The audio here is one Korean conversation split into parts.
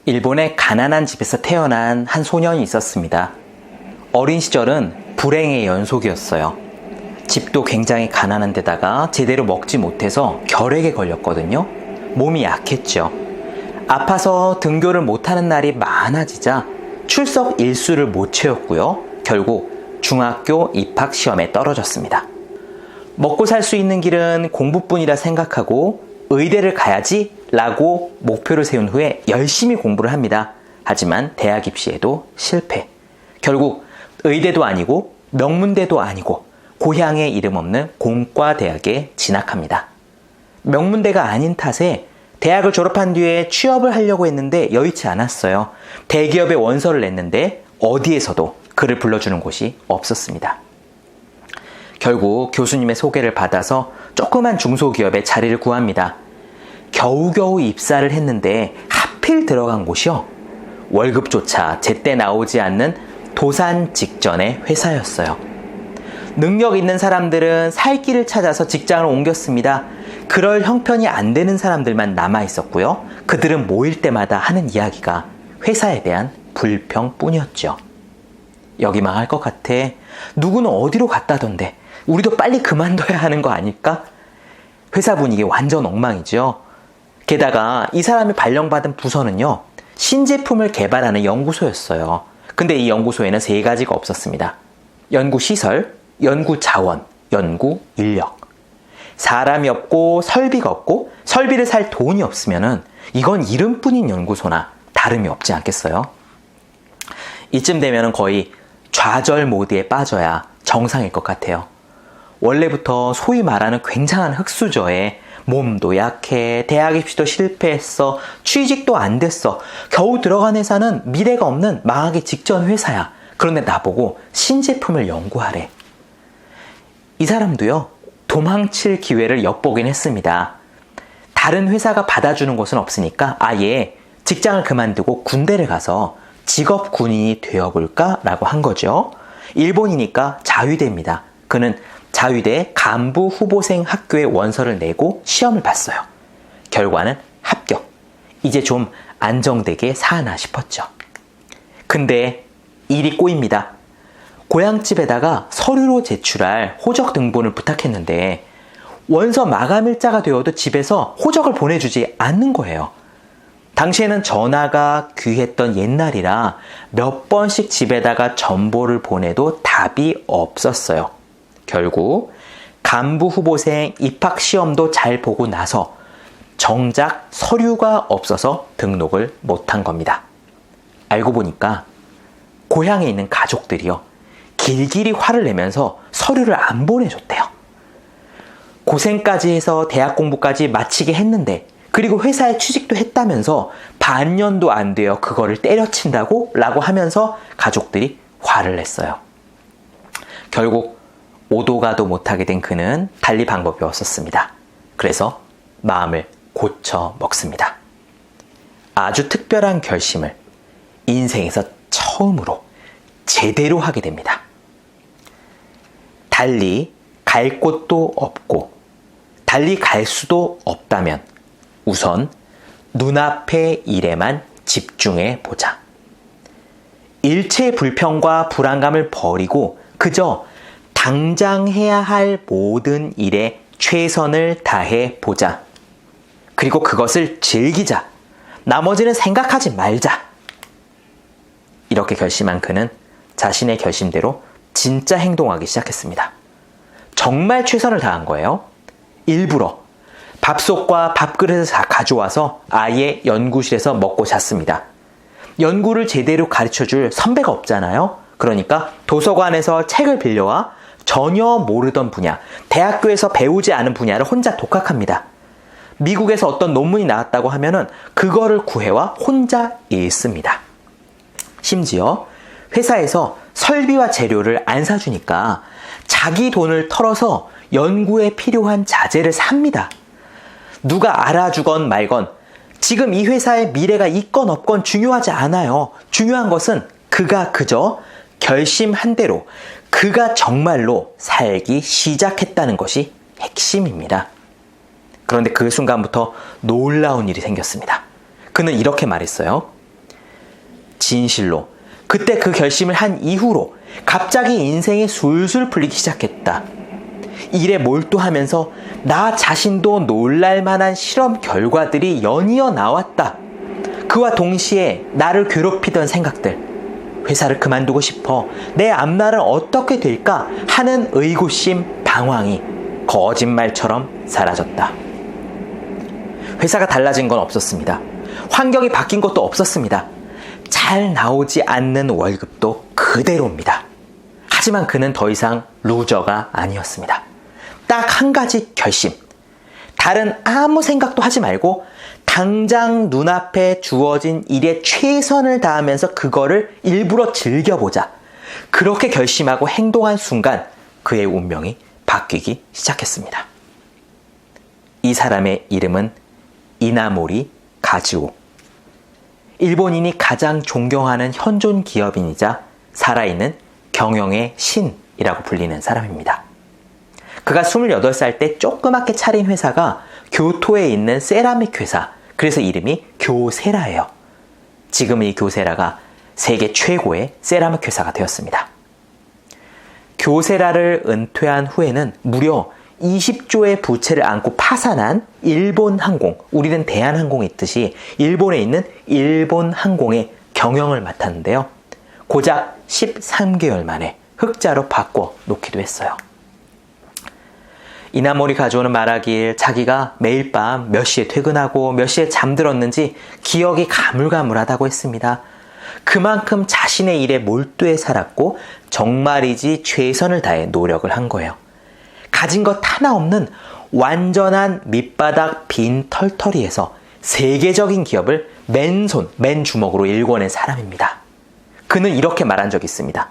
일본의 가난한 집에서 태어난 한 소년이 있었습니다. 어린 시절은 불행의 연속이었어요. 집도 굉장히 가난한 데다가 제대로 먹지 못해서 결핵에 걸렸거든요. 몸이 약했죠. 아파서 등교를 못하는 날이 많아지자 출석 일수를 못 채웠고요. 결국 중학교 입학 시험에 떨어졌습니다. 먹고 살 수 있는 길은 공부뿐이라 생각하고 의대를 가야지 라고 목표를 세운 후에 열심히 공부를 합니다. 하지만 대학 입시에도 실패. 결국 의대도 아니고 명문대도 아니고 고향에 이름 없는 공과대학에 진학합니다. 명문대가 아닌 탓에 대학을 졸업한 뒤에 취업을 하려고 했는데 여의치 않았어요. 대기업에 원서를 냈는데 어디에서도 그를 불러주는 곳이 없었습니다. 결국 교수님의 소개를 받아서 조그만 중소기업에 자리를 구합니다. 겨우겨우 입사를 했는데 하필 들어간 곳이요. 월급조차 제때 나오지 않는 도산 직전의 회사였어요. 능력 있는 사람들은 살 길을 찾아서 직장을 옮겼습니다. 그럴 형편이 안 되는 사람들만 남아 있었고요. 그들은 모일 때마다 하는 이야기가 회사에 대한 불평뿐이었죠. 여기 망할 것 같아. 누구는 어디로 갔다던데. 우리도 빨리 그만둬야 하는 거 아닐까? 회사 분위기 완전 엉망이죠. 게다가 이 사람이 발령받은 부서는요, 신제품을 개발하는 연구소였어요. 근데 이 연구소에는 3가지가 없었습니다. 연구시설, 연구자원, 연구인력. 사람이 없고 설비가 없고 설비를 살 돈이 없으면은 이건 이름뿐인 연구소나 다름이 없지 않겠어요? 이쯤 되면은 거의 좌절 모드에 빠져야 정상일 것 같아요. 원래부터 소위 말하는 굉장한 흙수저에 몸도 약해, 대학 입시도 실패했어, 취직도 안 됐어, 겨우 들어간 회사는 미래가 없는 망하기 직전 회사야. 그런데 나보고 신제품을 연구하래. 이 사람도요, 도망칠 기회를 엿보긴 했습니다. 다른 회사가 받아주는 곳은 없으니까 아예 직장을 그만두고 군대를 가서 직업 군인이 되어볼까? 라고 한 거죠. 일본이니까 자위대입니다. 그는 자위대 간부 후보생 학교에 원서를 내고 시험을 봤어요. 결과는 합격. 이제 좀 안정되게 사나 싶었죠. 근데 일이 꼬입니다. 고향집에다가 서류로 제출할 호적 등본을 부탁했는데 원서 마감일자가 되어도 집에서 호적을 보내주지 않는 거예요. 당시에는 전화가 귀했던 옛날이라 몇 번씩 집에다가 전보를 보내도 답이 없었어요. 결국 간부 후보생 입학 시험도 잘 보고 나서 정작 서류가 없어서 등록을 못한 겁니다. 알고 보니까 고향에 있는 가족들이요, 길길이 화를 내면서 서류를 안 보내줬대요. 고생까지 해서 대학 공부까지 마치게 했는데, 그리고 회사에 취직도 했다면서 반년도 안 되어 그거를 때려친다고? 라고 하면서 가족들이 화를 냈어요. 결국 오도 가도 못하게 된 그는 달리 방법이 없었습니다. 그래서 마음을 고쳐 먹습니다. 아주 특별한 결심을 인생에서 처음으로 제대로 하게 됩니다. 달리 갈 곳도 없고 달리 갈 수도 없다면 우선 눈앞의 일에만 집중해 보자. 일체 불평과 불안감을 버리고 그저 당장 해야 할 모든 일에 최선을 다해 보자. 그리고 그것을 즐기자. 나머지는 생각하지 말자. 이렇게 결심한 그는 자신의 결심대로 진짜 행동하기 시작했습니다. 정말 최선을 다한 거예요. 일부러 밥솥과 밥그릇을 가져와서 아예 연구실에서 먹고 잤습니다. 연구를 제대로 가르쳐줄 선배가 없잖아요. 그러니까 도서관에서 책을 빌려와 전혀 모르던 분야, 대학교에서 배우지 않은 분야를 혼자 독학합니다. 미국에서 어떤 논문이 나왔다고 하면은 그거를 구해와 혼자 읽습니다. 심지어 회사에서 설비와 재료를 안 사주니까 자기 돈을 털어서 연구에 필요한 자재를 삽니다. 누가 알아주건 말건 지금 이 회사의 미래가 있건 없건 중요하지 않아요. 중요한 것은 그가 그저 결심한 대로 그가 정말로 살기 시작했다는 것이 핵심입니다. 그런데 그 순간부터 놀라운 일이 생겼습니다. 그는 이렇게 말했어요. 진실로 그때 그 결심을 한 이후로 갑자기 인생이 술술 풀리기 시작했다. 일에 몰두하면서 나 자신도 놀랄만한 실험 결과들이 연이어 나왔다. 그와 동시에 나를 괴롭히던 생각들, 회사를 그만두고 싶어, 내 앞날은 어떻게 될까 하는 의구심, 방황이 거짓말처럼 사라졌다. 회사가 달라진 건 없었습니다. 환경이 바뀐 것도 없었습니다. 잘 나오지 않는 월급도 그대로입니다. 하지만 그는 더 이상 루저가 아니었습니다. 딱 한 가지 결심. 다른 아무 생각도 하지 말고 당장 눈앞에 주어진 일에 최선을 다하면서 그거를 일부러 즐겨보자. 그렇게 결심하고 행동한 순간 그의 운명이 바뀌기 시작했습니다. 이 사람의 이름은 이나모리 가즈오. 일본인이 가장 존경하는 현존 기업인이자 살아있는 경영의 신이라고 불리는 사람입니다. 그가 28살 때 조그맣게 차린 회사가 교토에 있는 세라믹 회사, 그래서 이름이 교세라예요. 지금 이 교세라가 세계 최고의 세라믹 회사가 되었습니다. 교세라를 은퇴한 후에는 무려 20조의 부채를 안고 파산한 일본항공, 우리는 대한항공이 있듯이 일본에 있는 일본항공의 경영을 맡았는데요. 고작 13개월 만에 흑자로 바꿔 놓기도 했어요. 이나모리 가즈오는 말하길 자기가 매일 밤 몇 시에 퇴근하고 몇 시에 잠들었는지 기억이 가물가물하다고 했습니다. 그만큼 자신의 일에 몰두해 살았고 정말이지 최선을 다해 노력을 한 거예요. 가진 것 하나 없는 완전한 밑바닥 빈 털터리에서 세계적인 기업을 맨손, 맨주먹으로 일궈낸 사람입니다. 그는 이렇게 말한 적이 있습니다.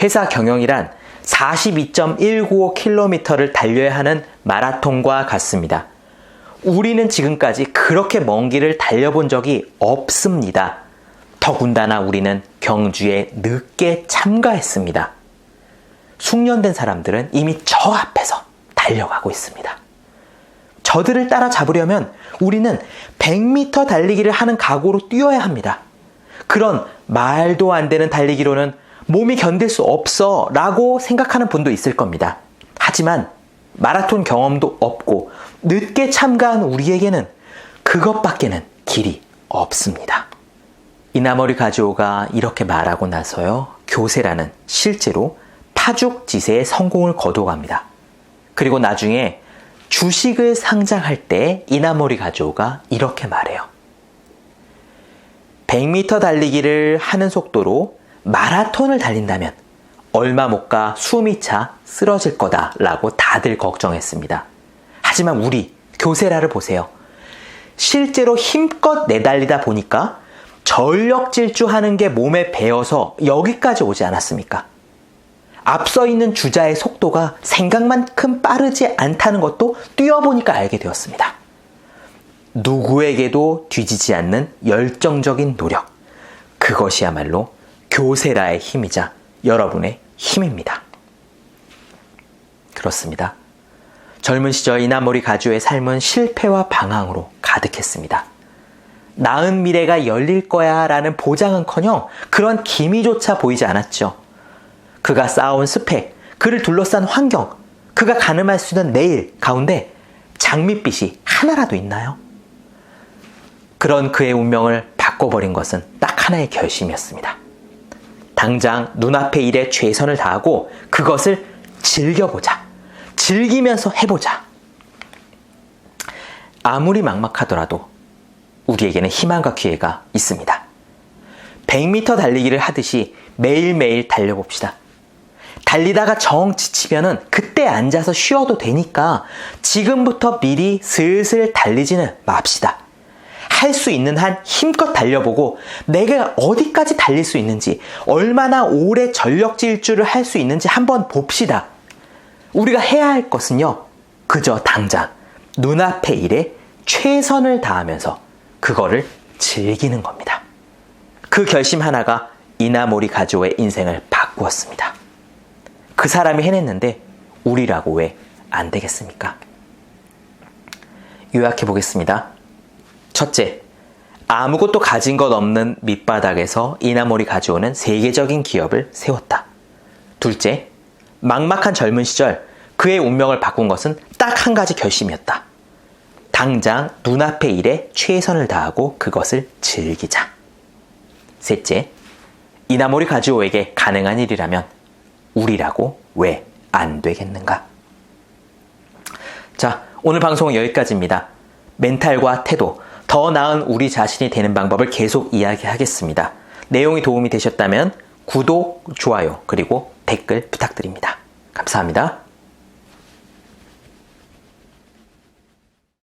회사 경영이란 42.195km를 달려야 하는 마라톤과 같습니다. 우리는 지금까지 그렇게 먼 길을 달려본 적이 없습니다. 더군다나 우리는 경주에 늦게 참가했습니다. 숙련된 사람들은 이미 저 앞에서 달려가고 있습니다. 저들을 따라잡으려면 우리는 100m 달리기를 하는 각오로 뛰어야 합니다. 그런 말도 안 되는 달리기로는 몸이 견딜 수 없어 라고 생각하는 분도 있을 겁니다. 하지만 마라톤 경험도 없고 늦게 참가한 우리에게는 그것밖에는 길이 없습니다. 이나모리 가즈오가 이렇게 말하고 나서요, 교세라는 실제로 파죽지세의 성공을 거둬갑니다. 그리고 나중에 주식을 상장할 때 이나모리 가즈오가 이렇게 말해요. 100m 달리기를 하는 속도로 마라톤을 달린다면 얼마 못 가 숨이 차 쓰러질 거다라고 다들 걱정했습니다. 하지만 우리 교세라를 보세요. 실제로 힘껏 내달리다 보니까 전력 질주하는 게 몸에 배어서 여기까지 오지 않았습니까? 앞서 있는 주자의 속도가 생각만큼 빠르지 않다는 것도 뛰어보니까 알게 되었습니다. 누구에게도 뒤지지 않는 열정적인 노력. 그것이야말로 교세라의 힘이자 여러분의 힘입니다. 그렇습니다. 젊은 시절 이나모리 가즈오의 삶은 실패와 방황으로 가득했습니다. 나은 미래가 열릴 거야 라는 보장은커녕 그런 기미조차 보이지 않았죠. 그가 쌓아온 스펙, 그를 둘러싼 환경, 그가 가늠할 수 있는 내일 가운데 장밋빛이 하나라도 있나요? 그런 그의 운명을 바꿔버린 것은 딱 하나의 결심이었습니다. 당장 눈앞의 일에 최선을 다하고 그것을 즐겨보자. 즐기면서 해보자. 아무리 막막하더라도 우리에게는 희망과 기회가 있습니다. 100m 달리기를 하듯이 매일매일 달려봅시다. 달리다가 정 지치면은 그때 앉아서 쉬어도 되니까 지금부터 미리 슬슬 달리지는 맙시다. 할 수 있는 한 힘껏 달려보고 내가 어디까지 달릴 수 있는지, 얼마나 오래 전력 질주를 할 수 있는지 한번 봅시다. 우리가 해야 할 것은요, 그저 당장 눈앞의 일에 최선을 다하면서 그거를 즐기는 겁니다. 그 결심 하나가 이나모리 가즈오의 인생을 바꾸었습니다. 그 사람이 해냈는데 우리라고 왜 안 되겠습니까? 요약해 보겠습니다. 첫째, 아무것도 가진 것 없는 밑바닥에서 이나모리 가지오는 세계적인 기업을 세웠다. 둘째, 막막한 젊은 시절 그의 운명을 바꾼 것은 딱 한 가지 결심이었다. 당장 눈앞의 일에 최선을 다하고 그것을 즐기자. 셋째, 이나모리 가지오에게 가능한 일이라면 우리라고 왜 안 되겠는가? 자, 오늘 방송은 여기까지입니다. 멘탈과 태도, 더 나은 우리 자신이 되는 방법을 계속 이야기하겠습니다. 내용이 도움이 되셨다면 구독, 좋아요, 그리고 댓글 부탁드립니다. 감사합니다.